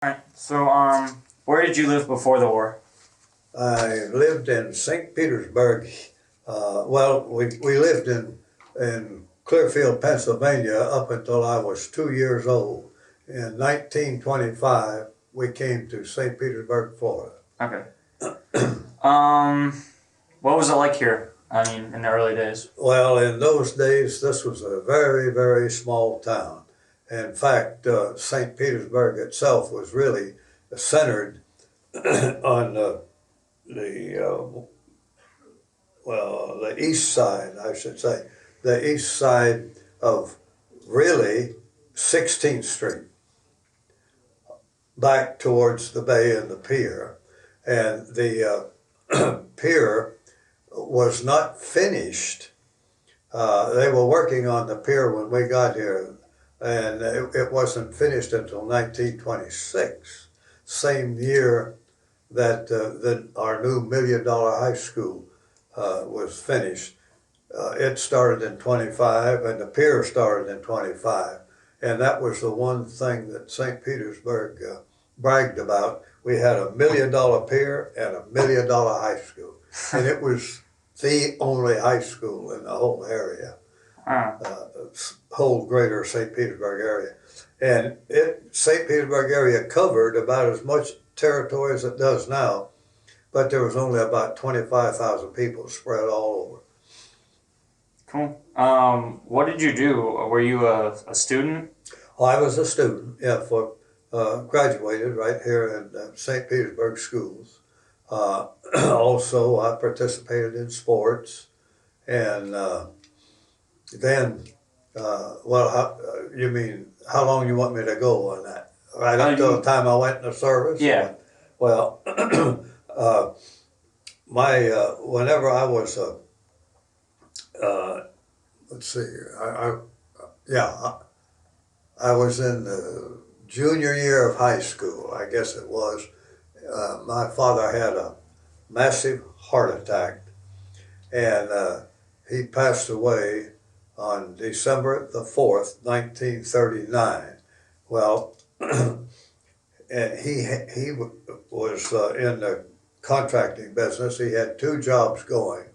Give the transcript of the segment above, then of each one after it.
Alright, so where did you live before the war? I lived in St. Petersburg. We lived in Clearfield, Pennsylvania up until I was 2 years old. In 1925, we came to St. Petersburg, Florida. Okay. Um, what was it like here? I mean, in the early days. Well, in those days, this was a very, very small town. In fact, St. Petersburg itself was really centered on the the east side, I should say, the east side of really 16th Street, back towards the bay and the pier. And the pier was not finished. They were working on the pier when we got here, and it wasn't finished until 1926, same year that our new $1 million high school was finished. It started in 25 and the pier started in 25. And that was the one thing that St. Petersburg bragged about. We had a $1 million pier and a $1 million high school. And it was the only high school in the whole area, whole greater St. Petersburg area. And St. Petersburg area covered about as much territory as it does now, but there was only about 25,000 people spread all over. Cool. What did you do? Were you a student? Well, I was a student, yeah, graduated right here in St. Petersburg schools. Also, I participated in sports, and then, you mean how long you want me to go on that? Right up to the time I went into service? Yeah. Well, whenever I was let's see, I was in the junior year of high school, I guess it was. My father had a massive heart attack, and he passed away on December the 4th, 1939. Well, and he was in the contracting business. He had two jobs going,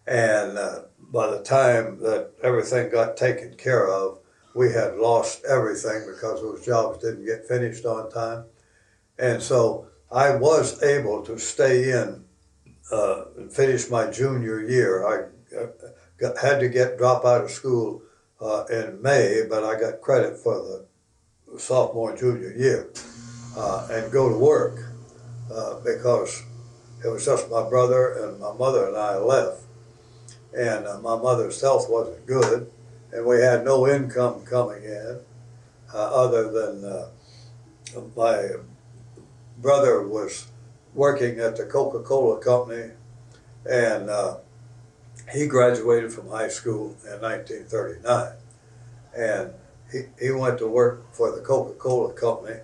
and by the time that everything got taken care of, we had lost everything because those jobs didn't get finished on time. And so I was able to stay in and finish my junior year. I had to drop out of school in May, but I got credit for the sophomore and junior year and go to work because it was just my brother and my mother and I left. And my mother's health wasn't good, and we had no income coming in other than my brother was working at the Coca-Cola company, and he graduated from high school in 1939. And he went to work for the Coca-Cola company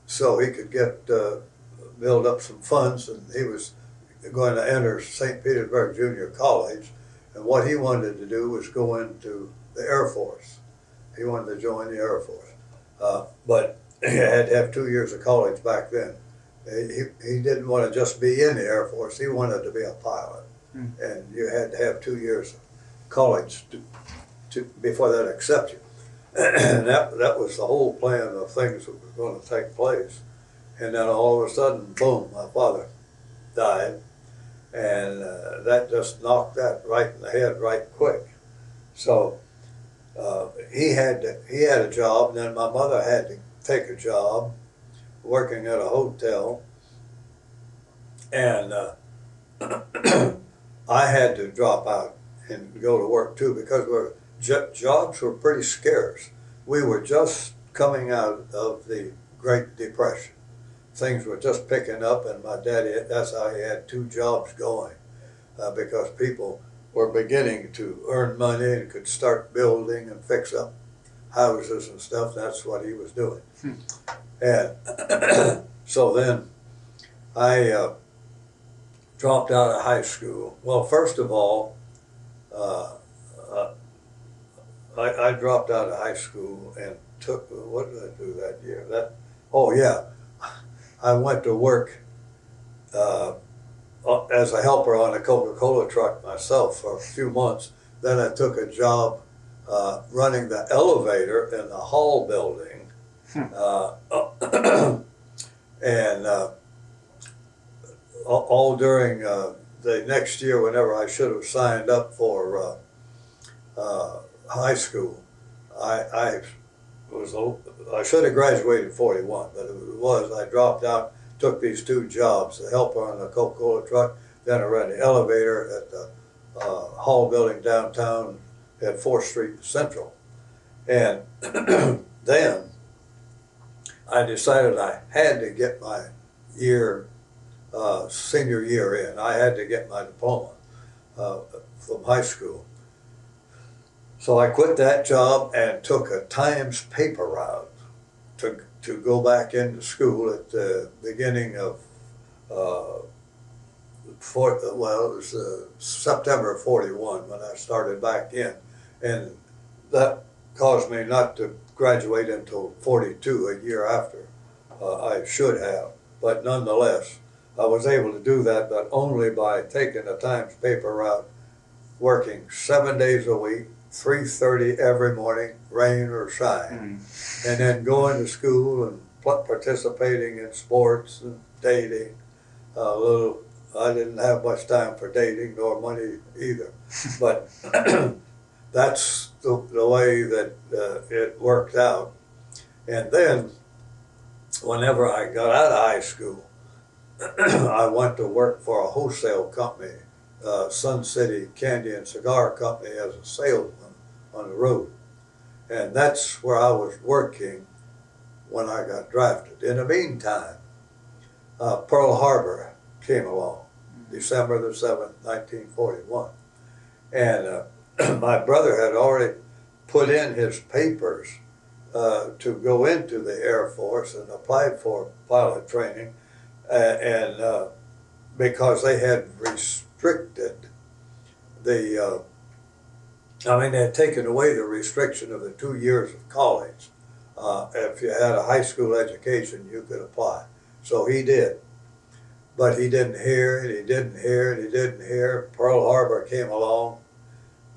so he could build up some funds, and he was going to enter St. Petersburg Junior College, and what he wanted to do was go into the Air Force. He wanted to join the Air Force, but he had to have 2 years of college back then. He didn't want to just be in the Air Force, he wanted to be a pilot. And you had to have 2 years of college before they'd accept you. And that was the whole plan of things that were going to take place. And then all of a sudden, boom, my father died. And that just knocked that right in the head right quick. So he had a job, and then my mother had to take a job working at a hotel, and I had to drop out and go to work too because jobs were pretty scarce. We were just coming out of the Great Depression. Things were just picking up, and my daddy, that's how he had two jobs going, because people were beginning to earn money and could start building and fix up houses and stuff. That's what he was doing. And so then I dropped out of high school. Well, first of all, I dropped out of high school, and what did I do that year? Oh yeah, I went to work uh, as a helper on a Coca-Cola truck myself for a few months. Then I took a job running the elevator in the hall building, uh, and all during the next year, whenever I should have signed up for high school, I was I should have graduated 41, but I dropped out, took these two jobs: the helper on the Coca-Cola truck, then I ran the elevator at the hall building downtown at 4th Street Central, and then I decided I had to get my senior year in. I had to get my diploma uh, from high school. So I quit that job and took a Times paper route to go back into school at the beginning of uh, it was September of 41 when I started back in, and that caused me not to graduate until 42, a year after I should have. But nonetheless, I was able to do that, but only by taking the Times paper route, working 7 days a week, 3:30 every morning, rain or shine, and then going to school and participating in sports and dating. I didn't have much time for dating nor money either, but that's the way that it worked out. And then, whenever I got out of high school, I went to work for a wholesale company, Sun City Candy and Cigar Company, as a salesman on the road. And that's where I was working when I got drafted. In the meantime, Pearl Harbor came along, December the 7th, 1941. And my brother had already put in his papers to go into the Air Force and applied for pilot training, and because they had restricted the, they had taken away the restriction of the 2 years of college. If you had a high school education, you could apply. So he did. But he didn't hear, and he didn't hear, and he didn't hear. Pearl Harbor came along,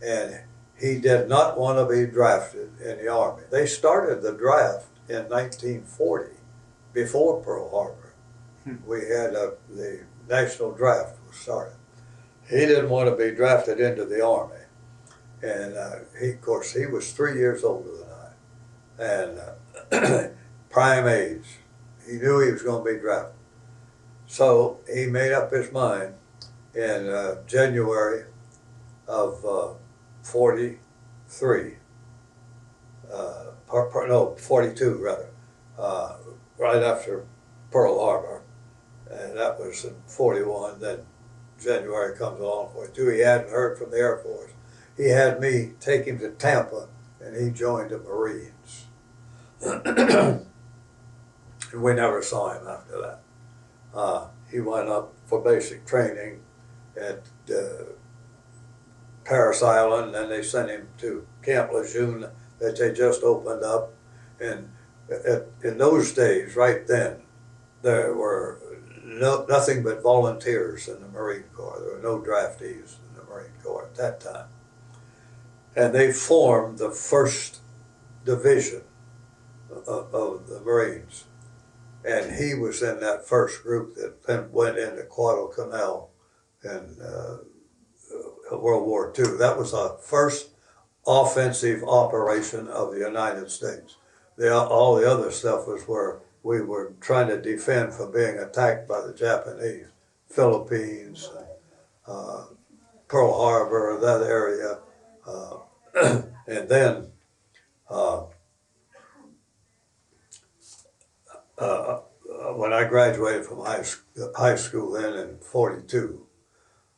and he did not want to be drafted in the Army. They started the draft in 1940, before Pearl Harbor. We had the national draft was started. He didn't want to be drafted into the Army. And of course, he was 3 years older than I, and prime age. He knew he was going to be drafted. So he made up his mind in January of 43, 42 rather, right after Pearl Harbor, and that was in 41. Then January comes along, 42. He hadn't heard from the Air Force. He had me take him to Tampa, and he joined the Marines. And we never saw him after that. He went up for basic training at Paris Island, and they sent him to Camp Lejeune that they just opened up. And in those days, right then, there were nothing but volunteers in the Marine Corps. There were no draftees in the Marine Corps at that time. And they formed the first division of the Marines. And he was in that first group that then went into Guadalcanal in World War II. That was our first offensive operation of the United States. All the other stuff was where we were trying to defend from being attacked by the Japanese, Philippines, Pearl Harbor, that area. And then when I graduated from high school then in 42,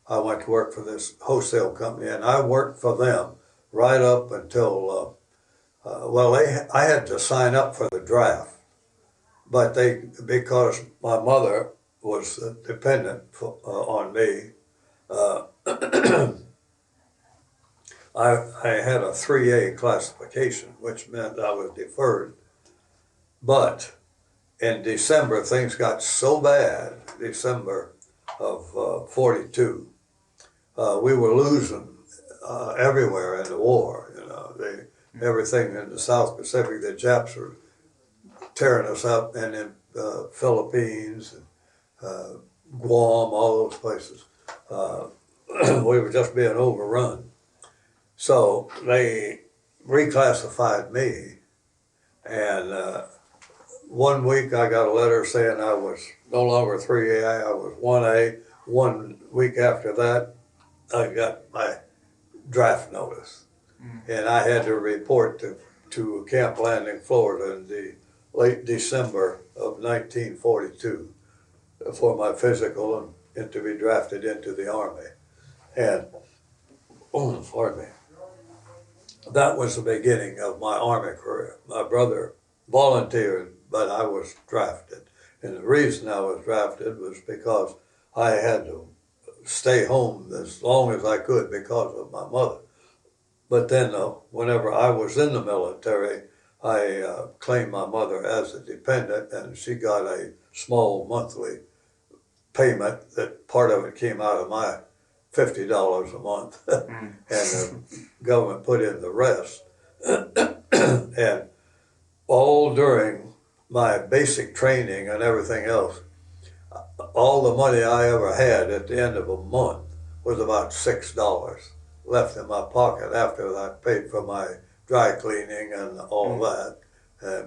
I went to work for this wholesale company, and I worked for them right up until, I had to sign up for the draft, but because my mother was dependent on me, I had a 3A classification, which meant I was deferred. But in December, things got so bad, December of 42, we were losing everywhere in the war. You know, everything in the South Pacific, the Japs were tearing us up, and in Philippines, and, Guam, all those places. We were just being overrun. So they reclassified me, and one week I got a letter saying I was no longer 3A, I was 1A. 1 week after that, I got my draft notice. And I had to report to Camp Landing, Florida in the late December of 1942 for my physical and to be drafted into the Army. And, pardon me, that was the beginning of my Army career. My brother volunteered, but I was drafted. And the reason I was drafted was because I had to stay home as long as I could because of my mother. But then, whenever I was in the military, I claimed my mother as a dependent, and she got a small monthly payment that part of it came out of my $50 a month, and the government put in the rest. And all during my basic training and everything else, all the money I ever had at the end of a month was about $6 left in my pocket after I paid for my dry cleaning and all that.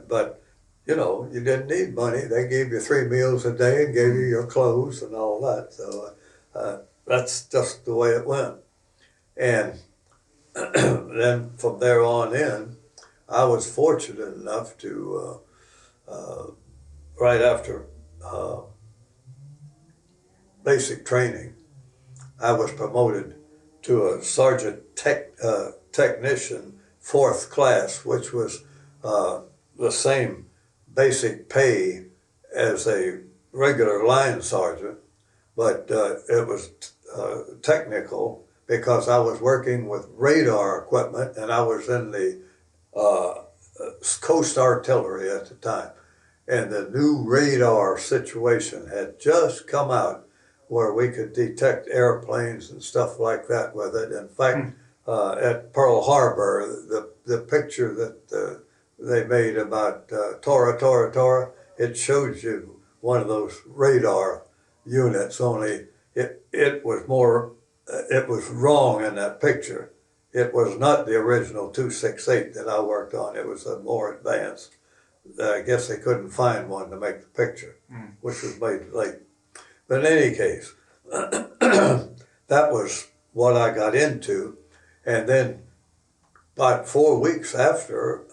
But you know, you didn't need money. They gave you 3 meals a day and gave you your clothes and all that. So that's just the way it went. And then from there on in, I was fortunate enough to, right after basic training, I was promoted to a sergeant technician, 4th class, which was the same basic pay as a regular line sergeant, but it was technical because I was working with radar equipment, and I was in the Coast Artillery at the time. And the new radar situation had just come out where we could detect airplanes and stuff like that with it. In fact, at Pearl Harbor, the picture that they made about Tora, Tora, Tora, it shows you one of those radar units, only it was more, it was wrong in that picture. It was not the original 268 that I worked on. It was a more advanced. I guess they couldn't find one to make the picture, which was made late. But in any case, that was what I got into. And then about 4 weeks after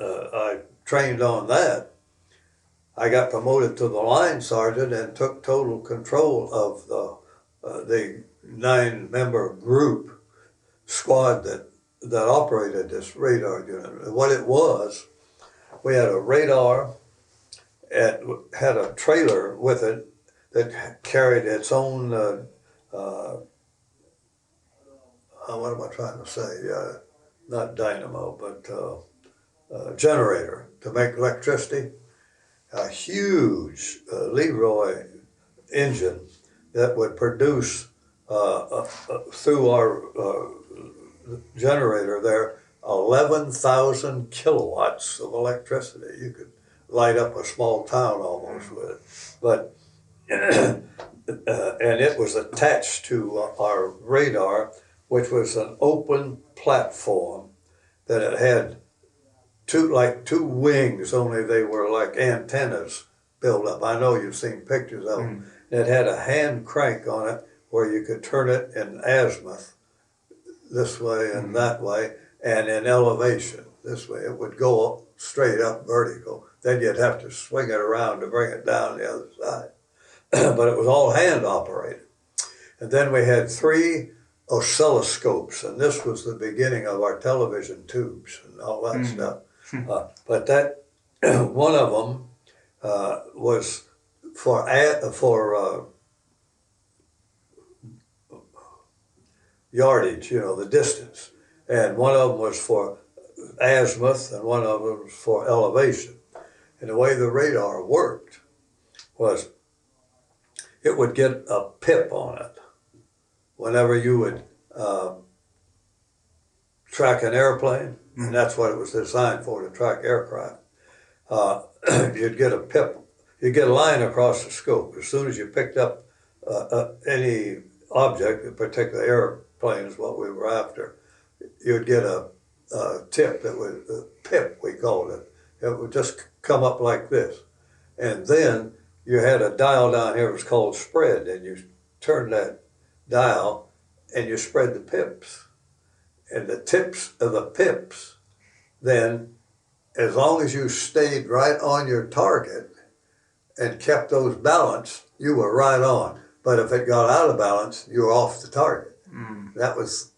I trained on that, I got promoted to the line sergeant and took total control of the 9-member group squad that operated this radar unit. What it was, we had a radar, it had a trailer with it that carried its own, what am I trying to say? Not dynamo, but generator to make electricity. A huge Leroy engine that would produce through our generator there 11,000 kilowatts of electricity. You could light up a small town almost with it. But and it was attached to our radar, which was an open platform that it had two wings, only they were like antennas built up. I know you've seen pictures of them. It had a hand crank on it where you could turn it in azimuth this way and that way, and in elevation this way. It would go up, straight up vertical. Then you'd have to swing it around to bring it down the other side. But it was all hand operated. And then we had 3 oscilloscopes, and this was the beginning of our television tubes and all that stuff. But that one of them was for yardage, the distance. And one of them was for azimuth and one of them was for elevation. And the way the radar worked was it would get a pip on it whenever you would track an airplane, and that's what it was designed for, to track aircraft. You'd get a pip, you'd get a line across the scope. As soon as you picked up any object, in particular airplane is what we were after, you'd get a tip that was a pip, we called it. It would just come up like this. And then you had a dial down here, it was called spread, and you turned that dial and you spread the pips. And the tips of the pips, then, as long as you stayed right on your target and kept those balanced, you were right on. But if it got out of balance, you were off the target. That was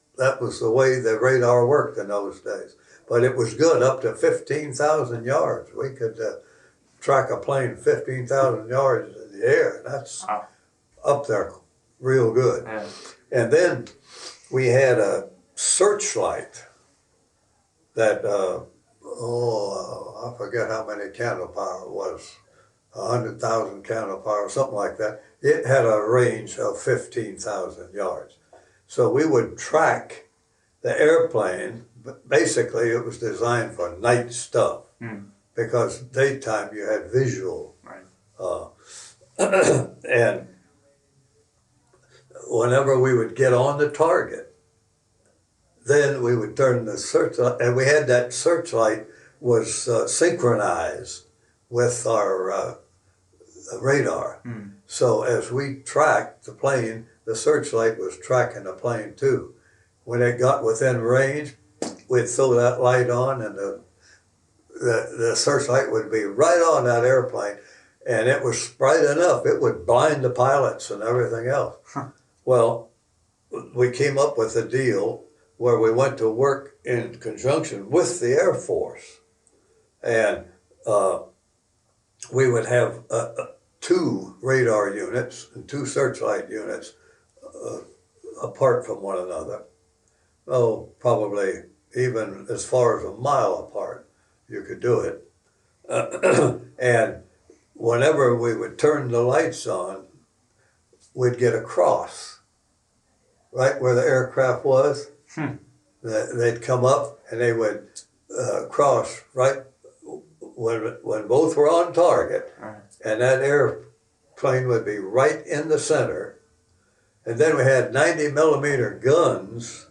the way the radar worked in those days. But it was good up to 15,000 yards. We could track a plane 15,000 yards in the air. That's up there real good. Yeah. And then we had a searchlight that, I forget how many candle power it was, 100,000 candle power, something like that. It had a range of 15,000 yards. So we would track the airplane, but basically it was designed for night stuff because daytime you had visual. Right. And whenever we would get on the target, then we would turn the searchlight, and we had that searchlight was synchronized with our radar. So as we tracked the plane, the searchlight was tracking the plane too. When it got within range, we'd throw that light on, and the searchlight would be right on that airplane, and it was bright enough, it would blind the pilots and everything else. Well, we came up with a deal where we went to work in conjunction with the Air Force. And we would have 2 radar units and 2 searchlight units apart from one another. Oh, probably even as far as a mile apart, you could do it. And whenever we would turn the lights on, we'd get a cross right where the aircraft was. They'd come up and they would cross right when both were on target, and that airplane would be right in the center. And then we had 90 millimeter guns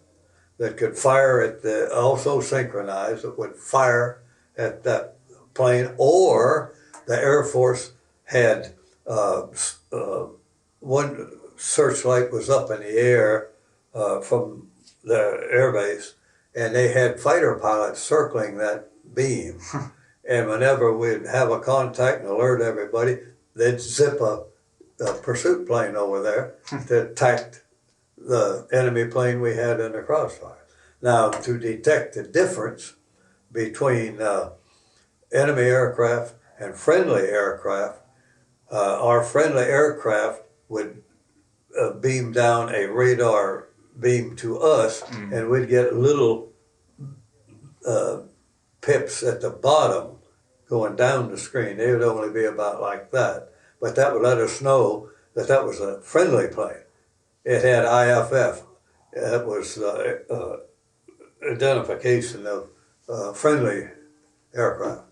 that could fire at also synchronized, that would fire at that plane, or the Air Force had one searchlight was up in the air from the airbase, and they had fighter pilots circling that beam. And whenever we'd have a contact and alert everybody, they'd zip a pursuit plane over there to attack the enemy plane we had in the crossfire. Now, to detect the difference between enemy aircraft and friendly aircraft, our friendly aircraft would beam down a radar beam to us, and we'd get little pips at the bottom going down the screen. They would only be about like that, but that would let us know that that was a friendly plane. It had IFF. It was identification of friendly aircraft,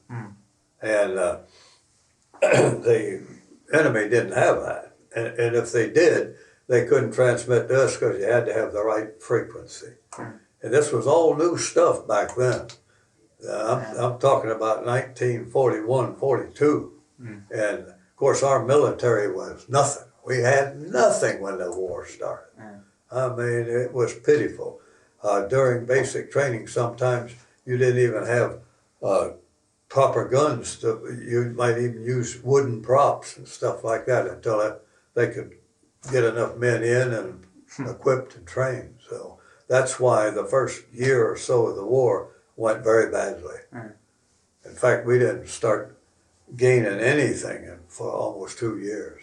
and the enemy didn't have that. And if they did, they couldn't transmit to us because you had to have the right frequency. And this was all new stuff back then. I'm talking about 1941, 42. And of course our military was nothing. We had nothing when the war started. I mean, it was pitiful. During basic training, sometimes you didn't even have proper guns. You might even use wooden props and stuff like that until they could get enough men in and equipped and trained. So that's why the first year or so of the war went very badly. In fact, we didn't start gaining anything for almost 2 years.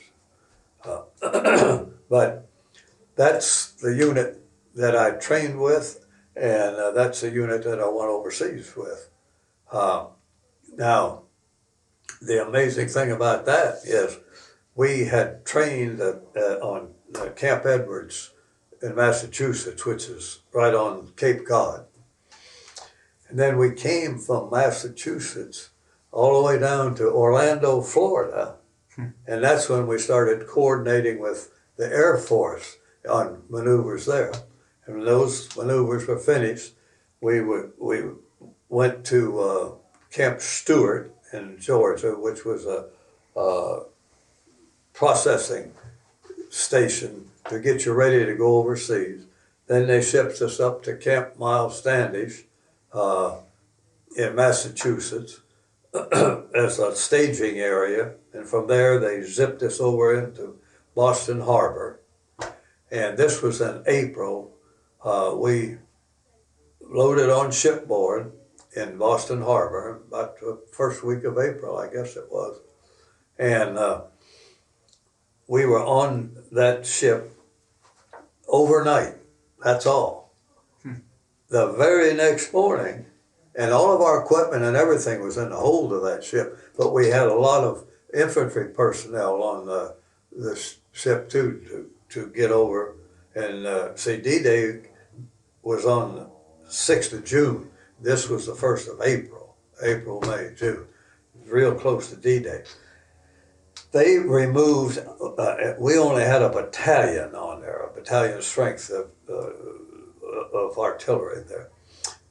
But that's the unit that I trained with, and that's the unit that I went overseas with. Uh, Now, the amazing thing about that is we had trained on Camp Edwards in Massachusetts, which is right on Cape Cod. And then we came from Massachusetts all the way down to Orlando, Florida. And that's when we started coordinating with the Air Force on maneuvers there. And when those maneuvers were finished, we went to Camp Stewart in Georgia, which was a processing station to get you ready to go overseas. Then they shipped us up to Camp Miles Standish in Massachusetts as a staging area, and from there they zipped us over into Boston Harbor. And this was in April. We loaded on shipboard in Boston Harbor about the first week of April, I guess it was. And we were on that ship overnight. That's all. The very next morning, and all of our equipment and everything was in the hold of that ship, but we had a lot of infantry personnel on the ship too to get over. And see, D-Day was on the 6th of June. This was the 1st of April. April, May, June. Real close to D-Day. They removed, we only had a battalion on there, a battalion strength of artillery there.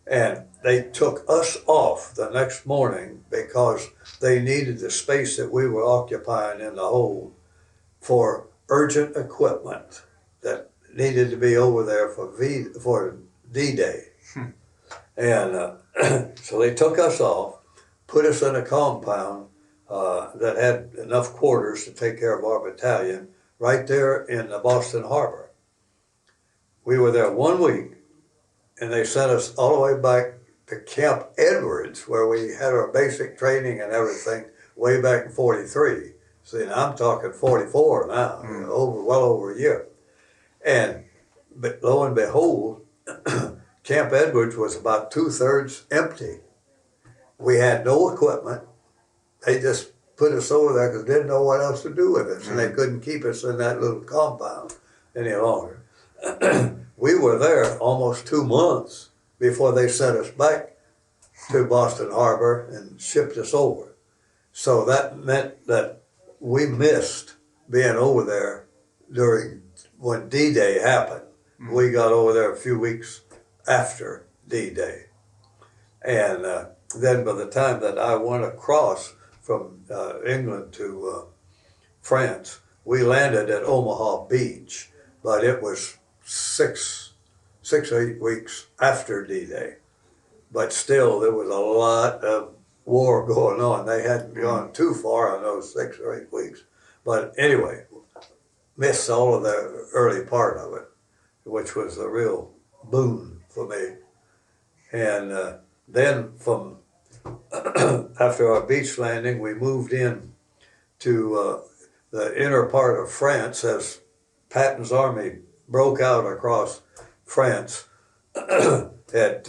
And they took us off the next morning because they needed the space that we were occupying in the hold for urgent equipment that needed to be over there for D-Day. And so they took us off, put us in a compound that had enough quarters to take care of our battalion right there in the Boston Harbor. We were there 1 week, and they sent us all the way back to Camp Edwards, where we had our basic training and everything way back in 43. See, now I'm talking 44 now, well over a year. And but lo and behold, Camp Edwards was about 2/3 empty. We had no equipment. They just put us over there because they didn't know what else to do with us, and they couldn't keep us in that little compound any longer. We were there almost 2 months before they sent us back to Boston Harbor and shipped us over. So that meant that we missed being over there during when D-Day happened. We got over there a few weeks after D-Day. And then by the time that I went across from England to France, we landed at Omaha Beach, but it was six or 8 weeks after D-Day. But still, there was a lot of war going on. They hadn't gone too far in those 6 or 8 weeks. But anyway, missed all of the early part of it, which was a real boon for me. And then from after our beach landing, we moved in to the inner part of France as Patton's army broke out across France at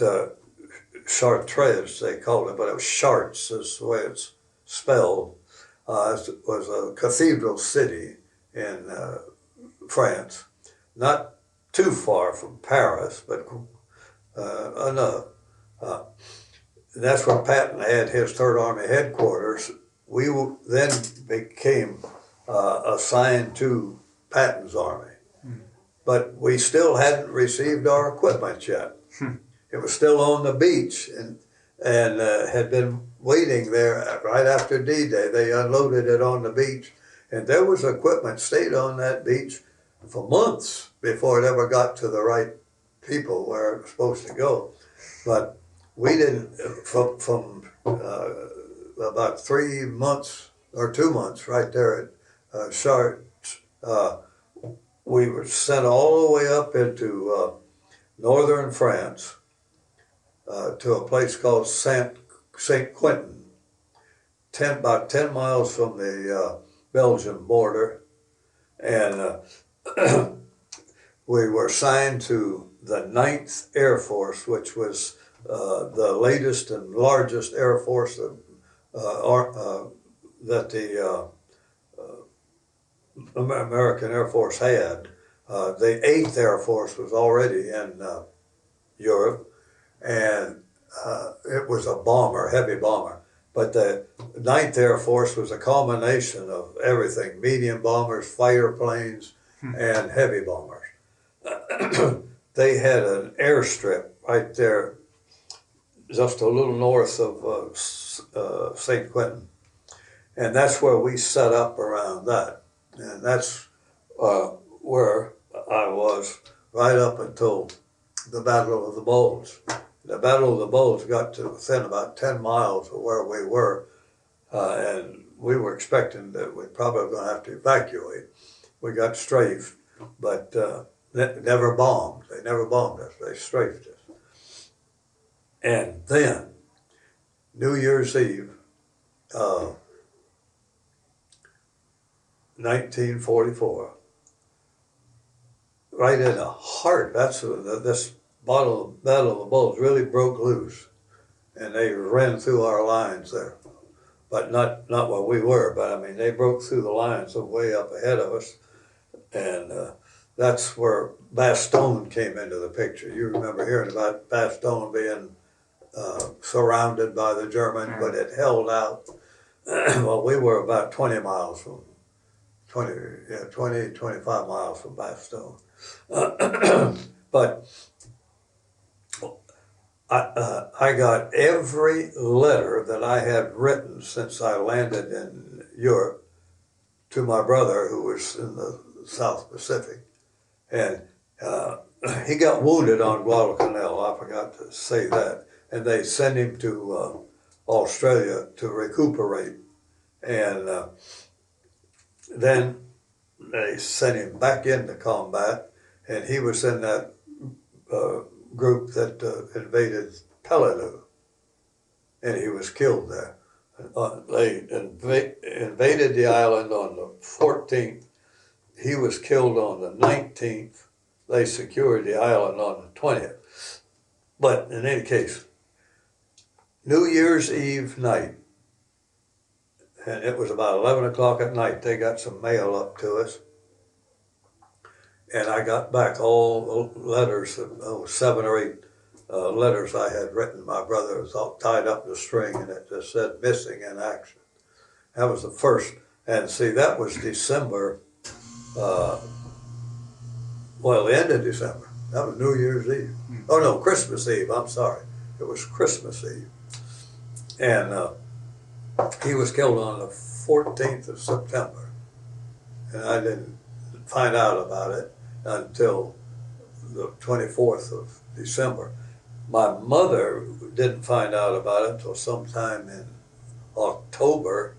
Chartres, they called it, but it was Chartres is the way it's spelled. It was a cathedral city in France, not too far from Paris, but enough. That's where Patton had his Third Army headquarters. We then became assigned to Patton's army, but we still hadn't received our equipment yet. It was still on the beach and had been waiting there right after D-Day. They unloaded it on the beach, and there was equipment stayed on that beach for months before it ever got to the right people where it was supposed to go. But we didn't, from about 3 months or 2 months right there at Chartres, we were sent all the way up into northern France to a place called Saint Quentin, about 10 miles from the Belgian border. And we were assigned to the Ninth Air Force, which was the latest and largest Air Force that the American Air Force had. The Eighth Air Force was already in Europe, and it was a bomber, heavy bomber. But the Ninth Air Force was a combination of everything: medium bombers, fighter planes, and heavy bombers. They had an airstrip right there, just a little north of St. Quentin, and that's where we set up around that, and that's where I was right up until the Battle of the Bulge. The Battle of the Bulge got to within about 10 miles of where we were, and we were expecting that we probably were going to have to evacuate. We got strafed, but never bombed. They never bombed us. They strafed us. And then, New Year's Eve, 1944, right in the heart, that's this Battle of the Bulge really broke loose, and they ran through our lines there, but not where we were. But I mean, they broke through the lines way up ahead of us, and that's where Bastogne came into the picture. You remember hearing about Bastogne being surrounded by the Germans, but it held out. Well, we were about 20 miles from 25 miles from Bastogne. But I got every letter that I had written since I landed in Europe to my brother, who was in the South Pacific. And he got wounded on Guadalcanal. I forgot to say that. And they sent him to Australia to recuperate. And then they sent him back into combat, and he was in that group that invaded Peleliu, and he was killed there. They invaded the island on the 14th. He was killed on the 19th. They secured the island on the 20th. But in any case, New Year's Eve night, and it was about 11 o'clock at night, they got some mail up to us. And I got back all the letters, 7 or 8 letters I had written. My brother was all tied up in a string, and it just said missing in action. That was the first. And see, that was December, the end of December. That was New Year's Eve. Oh no, Christmas Eve, I'm sorry. It was Christmas Eve. And he was killed on the 14th of September. And I didn't find out about it until the 24th of December. My mother didn't find out about it until sometime in October,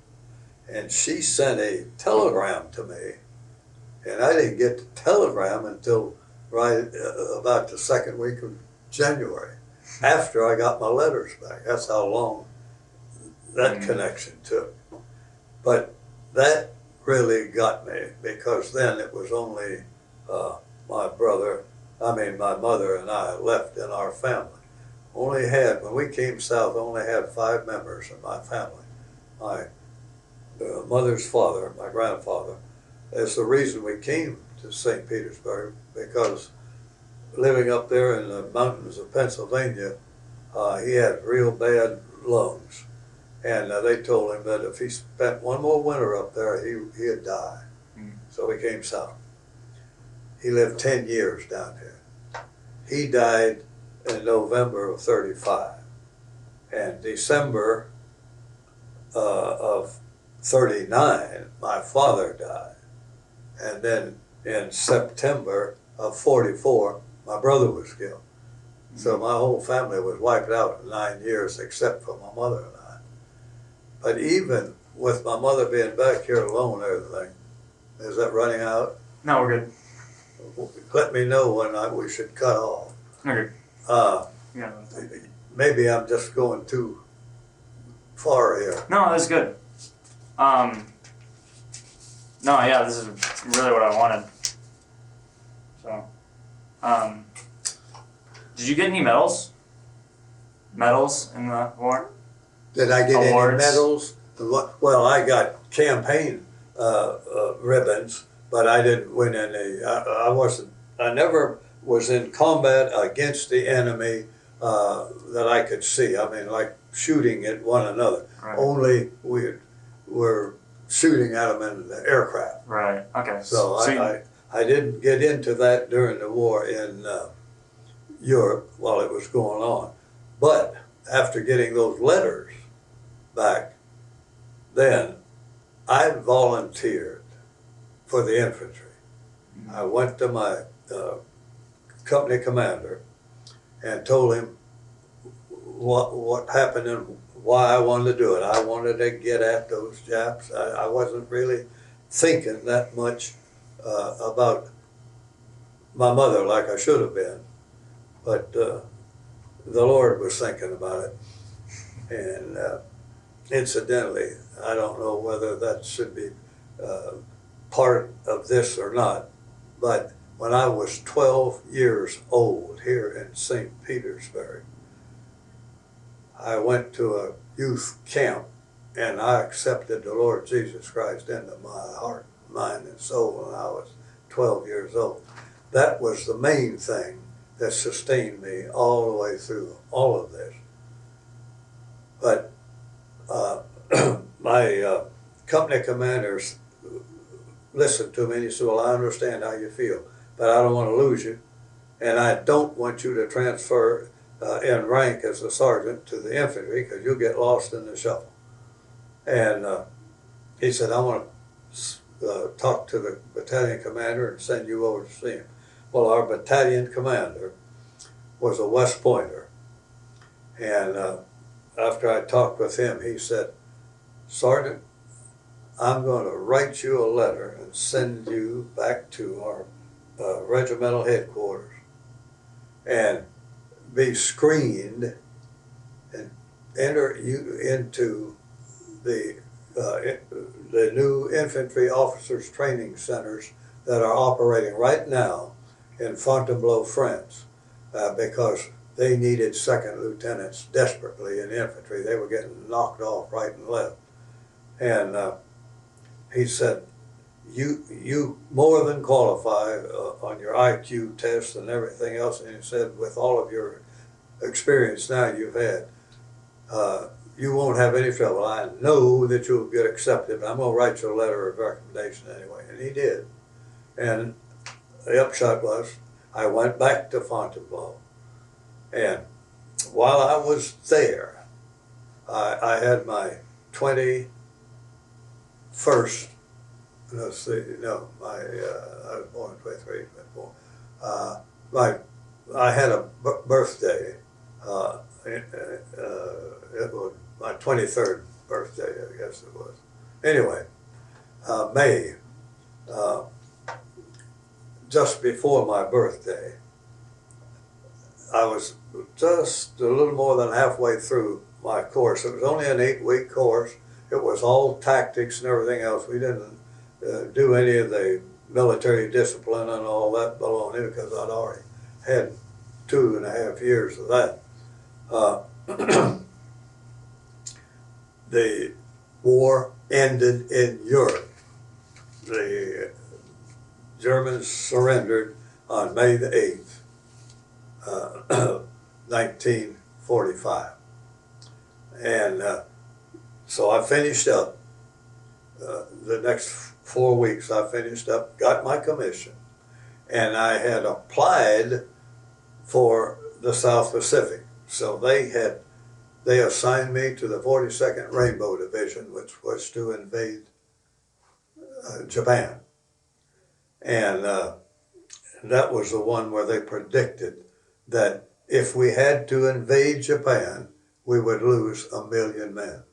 and she sent a telegram to me, and I didn't get the telegram until right about the second week of January, after I got my letters back. That's how long that connection took. But that really got me, because then it was only my mother and I left in our family. When we came south, only had 5 members in my family. My mother's father, my grandfather, is the reason we came to St. Petersburg, because living up there in the mountains of Pennsylvania, he had real bad lungs. And they told him that if he spent one more winter up there, he'd die. So he came south. He lived 10 years down here. He died in November of 35. And December of 39, my father died. And then in September of 44, my brother was killed. So my whole family was wiped out in 9 years, except for my mother and I. But even with my mother being back here alone and everything, is that running out? No, we're good. Let me know when we should cut off. Okay. Yeah. Maybe I'm just going too far here. No, that's good. No, yeah, this is really what I wanted. So, Did you get any medals? Medals in the war? Did I get any Awards? medals? Well, I got campaign ribbons, but I didn't win any. I wasn't. I never was in combat against the enemy that I could see. I mean, like shooting at one another. Right. Only we were shooting at them in the aircraft. Right. Okay. So you- I didn't get into that during the war in Europe while it was going on. But after getting those letters back, then I volunteered for the infantry. I went to my company commander and told him what happened and why I wanted to do it. I wanted to get at those Japs. I wasn't really thinking that much about my mother like I should have been, but the Lord was thinking about it. And incidentally, I don't know whether that should be part of this or not, but when I was 12 years old here in St. Petersburg, I went to a youth camp and I accepted the Lord Jesus Christ into my heart, mind, and soul when I was 12 years old. That was the main thing that sustained me all the way through all of this. But my company commanders listened to me and he said, well, I understand how you feel, but I don't want to lose you. And I don't want you to transfer in rank as a sergeant to the infantry because you'll get lost in the shuffle. And he said, I want to talk to the battalion commander and send you over to see him. Well, our battalion commander was a West Pointer. And after I talked with him, he said, Sergeant, I'm going to write you a letter and send you back to our regimental headquarters and be screened and enter you into the new infantry officers training centers that are operating right now in Fontainebleau, France, because they needed second lieutenants desperately in infantry. They were getting knocked off right and left. And he said, you more than qualify on your IQ test and everything else. And he said, with all of your experience now you've had, you won't have any trouble. I know that you'll get accepted, but I'm going to write you a letter of recommendation anyway. And he did. And the upshot was, I went back to Fontainebleau. And while I was there, I had my 21st, let's see, no, I was born in 23, I had a birthday, it was my 23rd birthday, I guess it was. Anyway, May, just before my birthday, I was just a little more than halfway through my course. It was only an 8-week course. It was all tactics and everything else. We didn't do any of the military discipline and all that baloney because I'd already had 2.5 years of that. The war ended in Europe. The Germans surrendered on May the 8th, 1945. And so I finished up. The next 4 weeks I finished up, got my commission, and I had applied for the South Pacific. So they assigned me to the 42nd Rainbow Division, which was to invade Japan. And that was the one where they predicted that if we had to invade Japan, we would lose 1 million men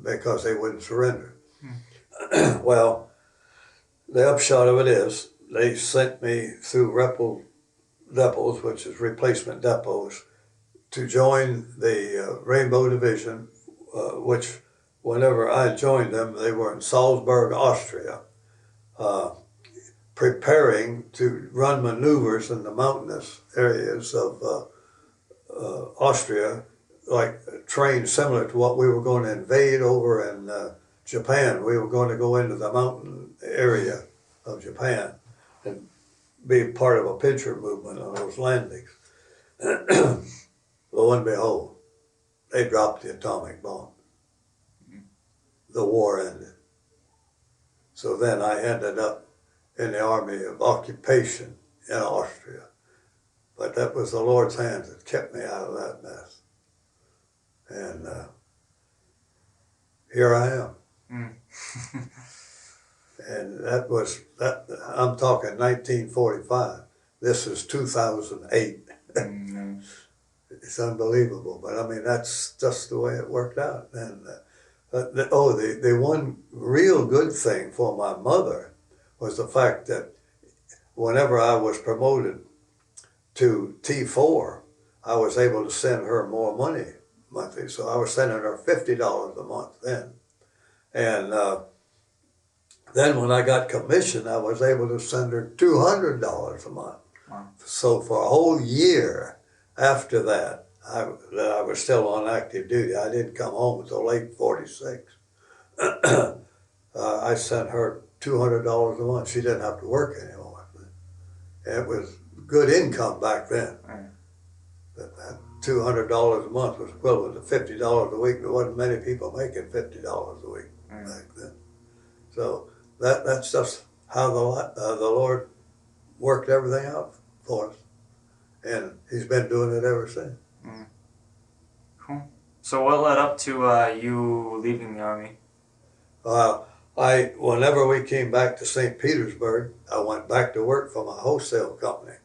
because they wouldn't surrender. Well, the upshot of it is they sent me through depots, which is replacement depots, to join the Rainbow Division, which whenever I joined them, they were in Salzburg, Austria, preparing to run maneuvers in the mountainous areas of Austria, like trained similar to what we were going to invade over in Japan. We were going to go into the mountain area of Japan and be part of a pincher movement on those landings. Lo and behold, they dropped the atomic bomb. The war ended. So then I ended up in the Army of Occupation in Austria. But that was the Lord's hand that kept me out of that mess. And here I am. Mm. And that. I'm talking 1945. This is 2008. Mm-hmm. It's unbelievable, but I mean that's just the way it worked out. And the one real good thing for my mother was the fact that whenever I was promoted to T4, I was able to send her more money monthly. So I was sending her $50 a month then. And then when I got commissioned, I was able to send her $200 a month. Wow. So for a whole year after that, I was still on active duty. I didn't come home until late 46. I sent her $200 a month. She didn't have to work anymore. And it was good income back then. Right. That $200 a month was equivalent to $50 a week. There wasn't many people making $50 a week back then. So that's just how the Lord worked everything out for us. And he's been doing it ever since. Mm. Cool. So what led up to you leaving the Army? Whenever we came back to St. Petersburg, I went back to work for my wholesale company.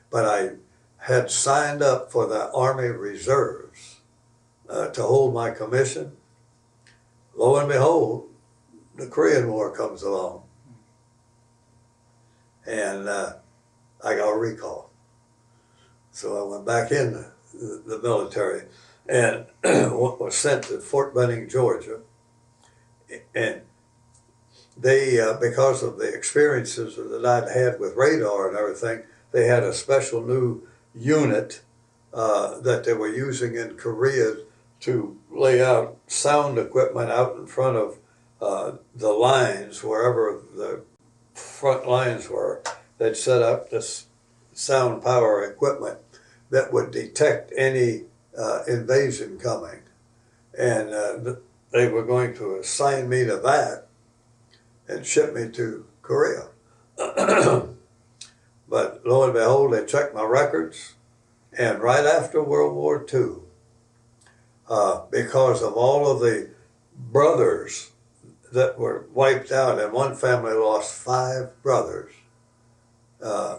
But I had signed up for the Army Reserves to hold my commission. Lo and behold, the Korean War comes along. And I got a recall. So I went back in the military and was sent to Fort Benning, Georgia. And they, because of the experiences that I'd had with radar and everything, they had a special new unit that they were using in Korea to lay out sound equipment out in front of the lines, wherever the front lines were. They'd set up this sound power equipment that would detect any invasion coming. And they were going to assign me to that and ship me to Korea. But lo and behold, they checked my records. And right after World War II, because of all of the brothers that were wiped out, and one family lost 5 brothers